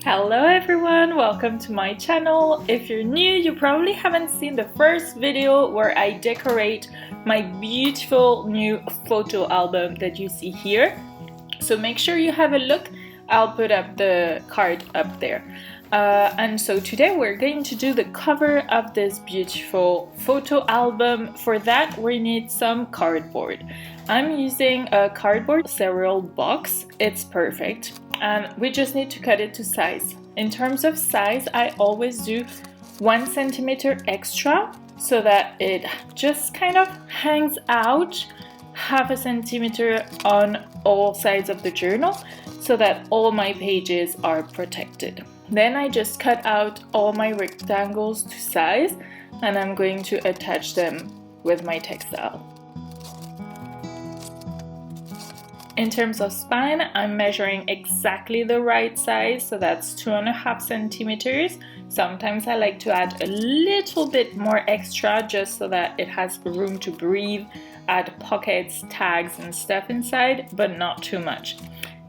Hello everyone, welcome to my channel. If you're new, you probably haven't seen the first video where I decorate my beautiful new photo album that you see here. So make sure you have a look. I'll put up the card up there. And so today we're going to do the cover of this beautiful photo album. For that we need some cardboard. I'm using a cardboard cereal box. It's perfect. And we just need to cut it to size. In terms of size, I always do 1 centimeter extra so that it just kind of hangs out half a centimeter on all sides of the journal so that all my pages are protected. Then I just cut out all my rectangles to size and I'm going to attach them with my textile. In terms of spine, I'm measuring exactly the right size, so that's 2.5 centimeters. Sometimes I like to add a little bit more extra just so that it has room to breathe, add pockets, tags and stuff inside, but not too much.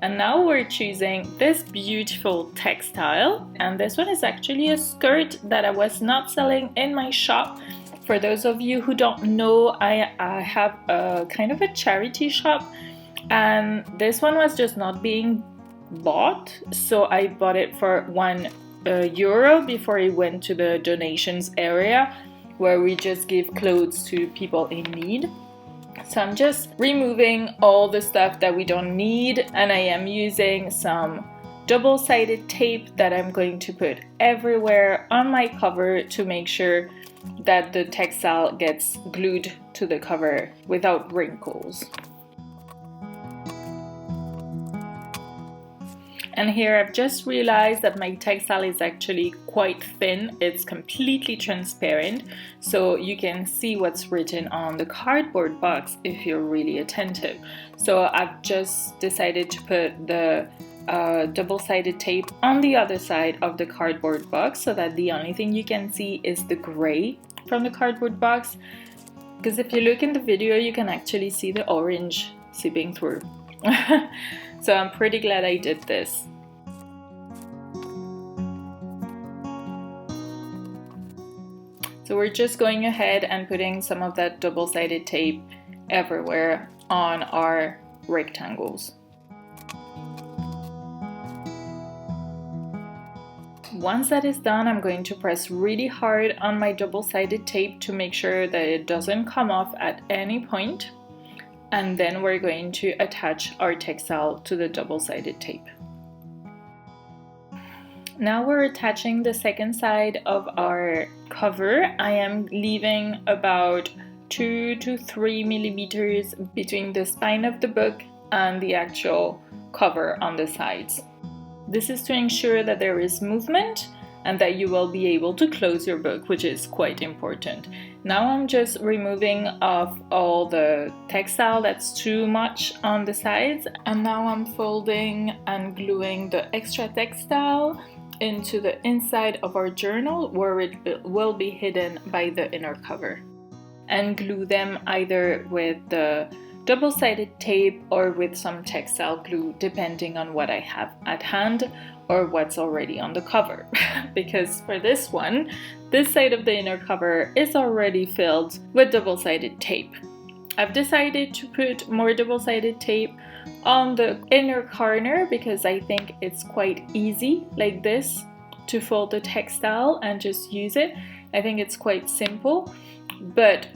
And now we're choosing this beautiful textile, and this one is actually a skirt that I was not selling in my shop. For those of you who don't know, I have a kind of a charity shop, and this one was just not being bought, so I bought it for €1 before it went to the donations area where we just give clothes to people in need. So I'm just removing all the stuff that we don't need, and I am using some double-sided tape that I'm going to put everywhere on my cover to make sure that the textile gets glued to the cover without wrinkles. And here I've just realized that my textile is actually quite thin. It's completely transparent, so you can see what's written on the cardboard box if you're really attentive. So I've just decided to put the double-sided tape on the other side of the cardboard box so that the only thing you can see is the gray from the cardboard box. Because if you look in the video, you can actually see the orange seeping through. So I'm pretty glad I did this. So we're just going ahead and putting some of that double-sided tape everywhere on our rectangles. Once that is done, I'm going to press really hard on my double-sided tape to make sure that it doesn't come off at any point. And then we're going to attach our textile to the double-sided tape. Now we're attaching the second side of our cover. I am leaving about 2 to 3 millimeters between the spine of the book and the actual cover on the sides. This is to ensure that there is movement and that you will be able to close your book, which is quite important. Now I'm just removing off all the textile that's too much on the sides, and now I'm folding and gluing the extra textile into the inside of our journal where it will be hidden by the inner cover, and glue them either with the double-sided tape or with some textile glue depending on what I have at hand or what's already on the cover. Because for this one, this side of the inner cover is already filled with double-sided tape. I've decided to put more double-sided tape on the inner corner because I think it's quite easy like this to fold the textile and just use it. I think it's quite simple, but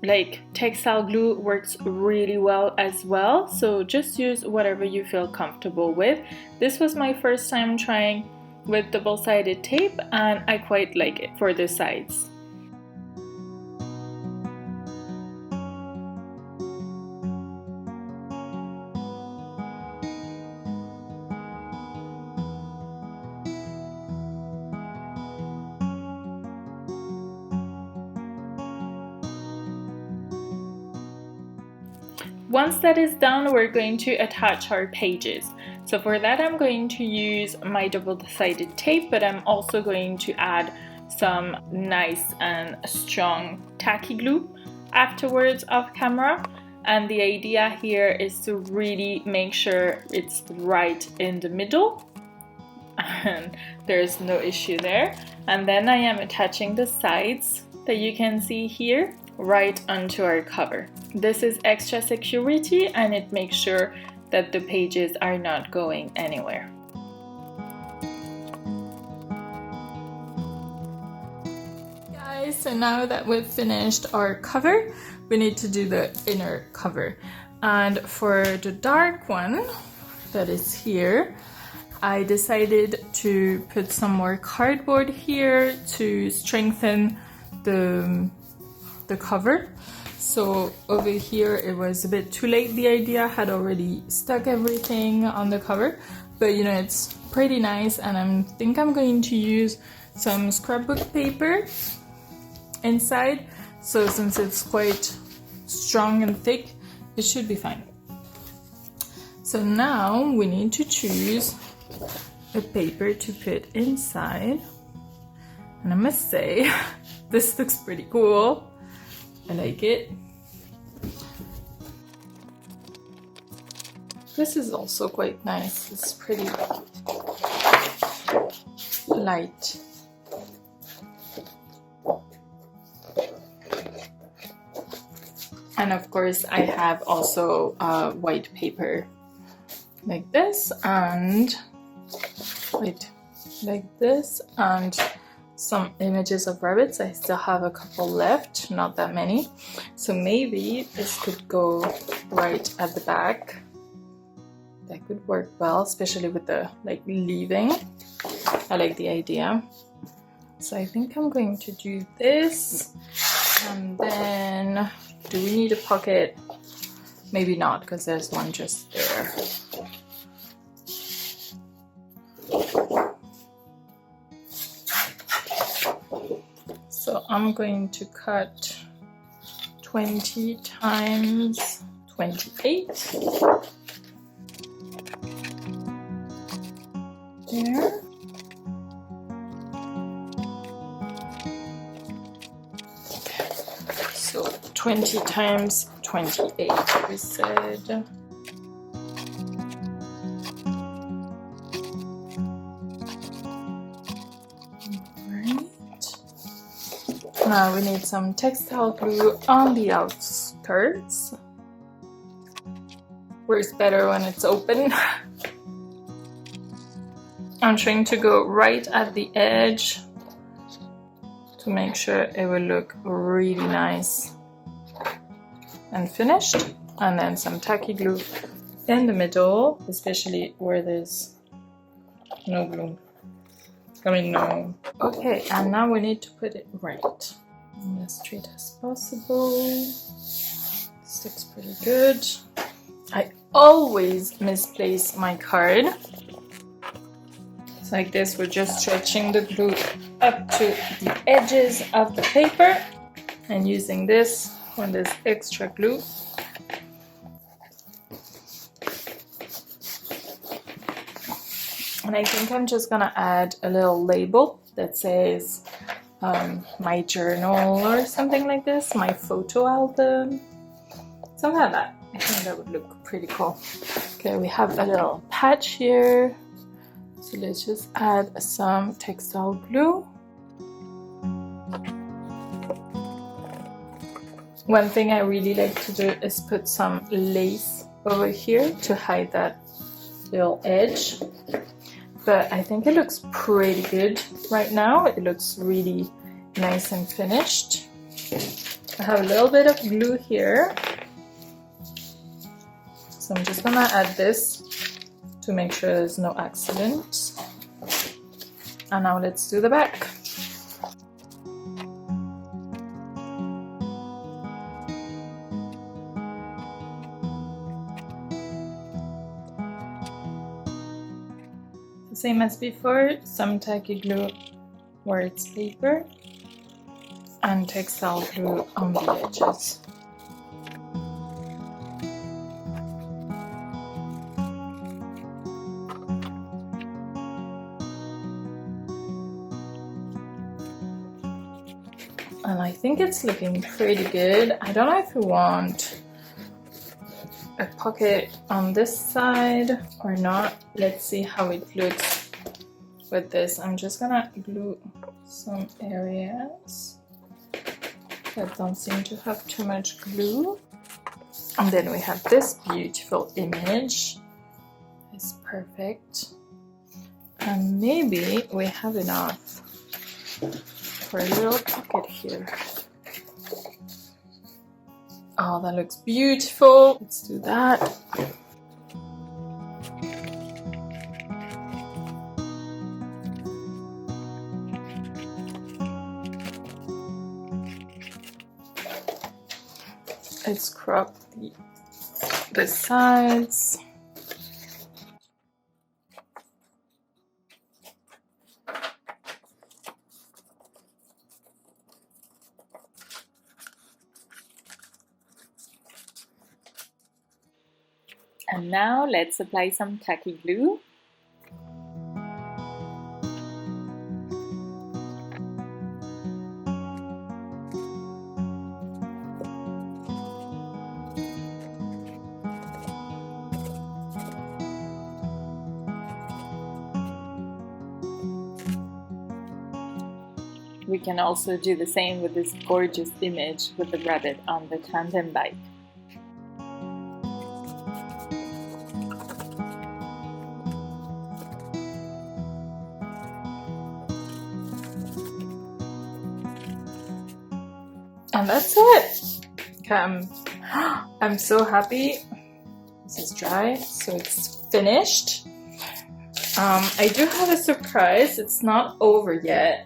like textile glue works really well as well, so just use whatever you feel comfortable with. This was my first time trying with double-sided tape and I quite like it for the sides. Once that is done, we're going to attach our pages. So for that I'm going to use my double-sided tape, but I'm also going to add some nice and strong tacky glue afterwards off camera. And the idea here is to really make sure it's right in the middle and there's no issue there. And then I am attaching the sides that you can see here right onto our cover. This is extra security and it makes sure that the pages are not going anywhere. Guys, so now that we've finished our cover, we need to do the inner cover. And for the dark one that is here, I decided to put some more cardboard here to strengthen the cover. So over here it was a bit too late. The idea had already stuck everything on the cover, but you know, it's pretty nice, and I think I'm going to use some scrapbook paper inside. So since it's quite strong and thick, it should be fine. So now we need to choose a paper to put inside, and I must say this looks pretty cool. I like it. This is also quite nice. It's pretty light. And of course I have also white paper like this, and like this, and some images of rabbits. I still have a couple left, not that many, so maybe this could go right at the back. That could work well, especially with the like leaving. I like the idea, so I think I'm going to do this. And then do we need a pocket? Maybe not, because there's one just there. So I'm going to cut 20 times 28. There. So 20 times 28, we said. Now we need some textile glue on the outskirts. Works better when it's open. I'm trying to go right at the edge to make sure it will look really nice and finished. And then some tacky glue in the middle, especially where there's no glue. No. Okay, and now we need to put it right. As straight as possible. This looks pretty good. I always misplace my card. It's like this, we're just stretching the glue up to the edges of the paper and using this when there's extra glue. And I think I'm just gonna add a little label that says my journal or something like this, my photo album, something like that. I think that would look pretty cool. Okay, we have a little patch here, so let's just add some textile glue. One thing I really like to do is put some lace over here to hide that little edge. But I think it looks pretty good right now. It looks really nice and finished. I have a little bit of glue here, so I'm just gonna add this to make sure there's no accidents. And now let's do the back. Same as before, some tacky glue where it's paper and textile glue on the edges. And I think it's looking pretty good. I don't know if we want a pocket on this side or not. Let's see how it looks with this. I'm just gonna glue some areas that don't seem to have too much glue. And then we have this beautiful image. It's perfect. And maybe we have enough for a little pocket here. Oh, that looks beautiful. Let's do that. Let's crop the sides. And now let's apply some tacky glue. We can also do the same with this gorgeous image with the rabbit on the tandem bike. And that's it. I'm so happy. This is dry, so it's finished. I do have a surprise. It's not over yet.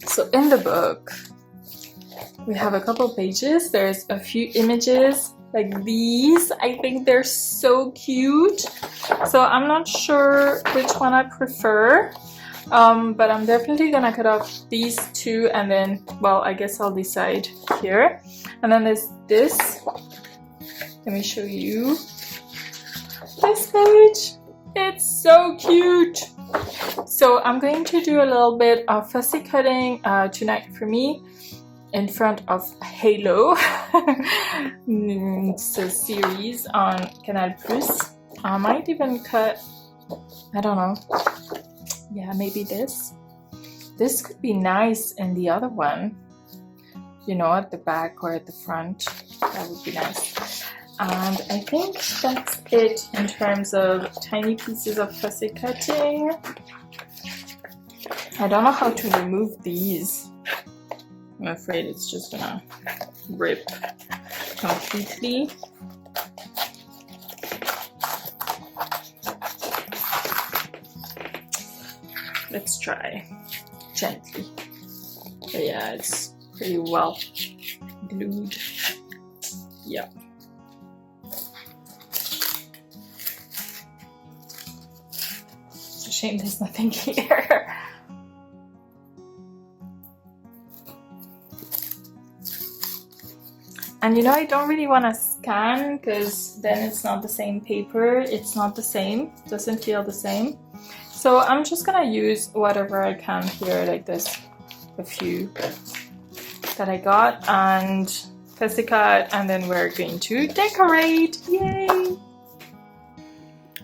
So in the book, we have a couple pages. There's a few images like these. I think they're so cute. So I'm not sure which one I prefer. But I'm definitely gonna cut off these two, and then, well, I guess I'll decide here. And then there's this. Let me show you this page. It's so cute. So I'm going to do a little bit of fussy cutting tonight for me in front of Halo. It's a series on Canal Plus. I might even cut, I don't know. Yeah, maybe this. This could be nice in the other one. You know, at the back or at the front. That would be nice. And I think that's it in terms of tiny pieces of fussy cutting. I don't know how to remove these. I'm afraid it's just gonna rip completely. Let's try gently. But yeah, it's pretty well glued. Yeah. It's a shame there's nothing here. And you know, I don't really want to scan because then it's not the same paper. It's not the same. It doesn't feel the same. So I'm just gonna use whatever I can here, like this, a few that I got, and fussy cut, and then we're going to decorate. Yay!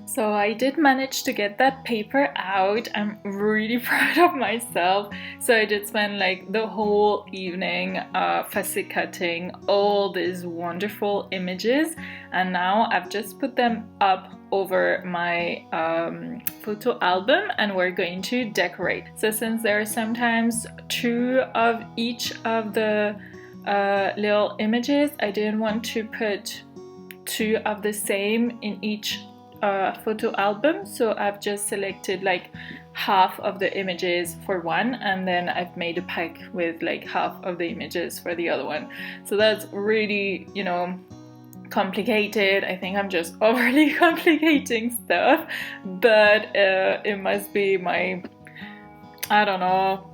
So I did manage to get that paper out. I'm really proud of myself. So I did spend like the whole evening fussy cutting all these wonderful images, and now I've just put them up over my photo album, and we're going to decorate. So since there are sometimes two of each of the little images, I didn't want to put two of the same in each photo album, so I've just selected like half of the images for one, and then I've made a pack with like half of the images for the other one. So that's really, you know, complicated. I think I'm just overly complicating stuff, but it must be my, I don't know,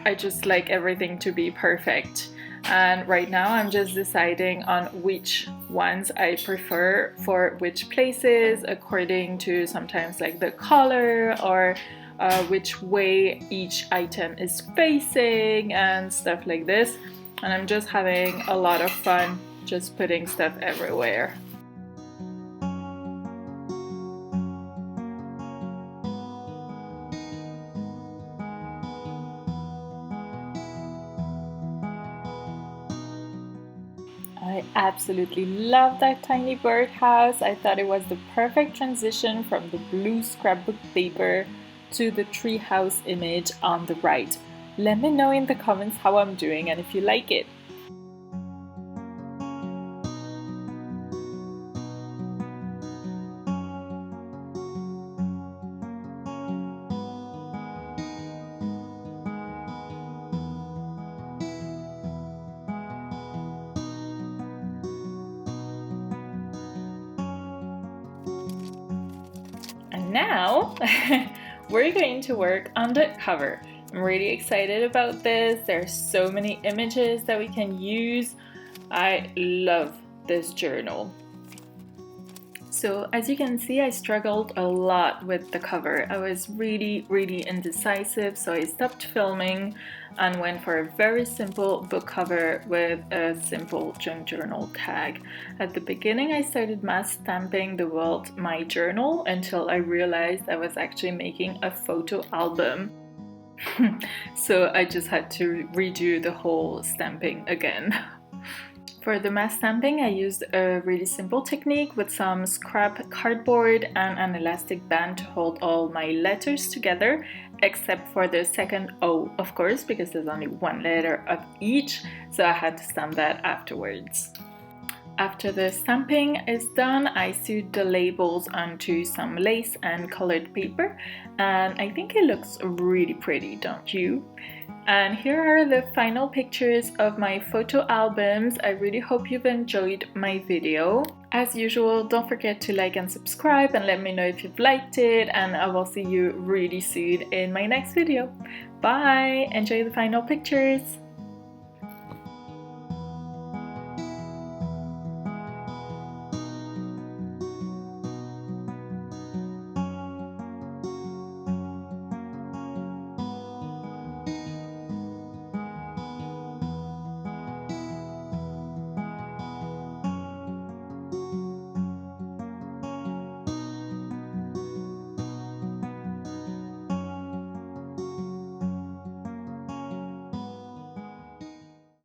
I just like everything to be perfect. And right now I'm just deciding on which ones I prefer for which places, according to sometimes like the color or which way each item is facing and stuff like this. And I'm just having a lot of fun just putting stuff everywhere. I absolutely love that tiny birdhouse. I thought it was the perfect transition from the blue scrapbook paper to the treehouse image on the right. Let me know in the comments how I'm doing and if you like it. And now we're going to work on the cover. I'm really excited about this. There's so many images that we can use. I love this journal. So as you can see, I struggled a lot with the cover. I was really indecisive, so I stopped filming and went for a very simple book cover with a simple junk journal tag. At the beginning, I started mass stamping the word "my journal" until I realized I was actually making a photo album. So I just had to redo the whole stamping again. For the mass stamping, I used a really simple technique with some scrap cardboard and an elastic band to hold all my letters together, except for the second O, of course, because there's only one letter of each, so I had to stamp that afterwards. After the stamping is done, I sewed the labels onto some lace and colored paper, and I think it looks really pretty, don't you? And here are the final pictures of my photo albums. I really hope you've enjoyed my video. As usual, don't forget to like and subscribe and let me know if you've liked it, and I will see you really soon in my next video. Bye! Enjoy the final pictures!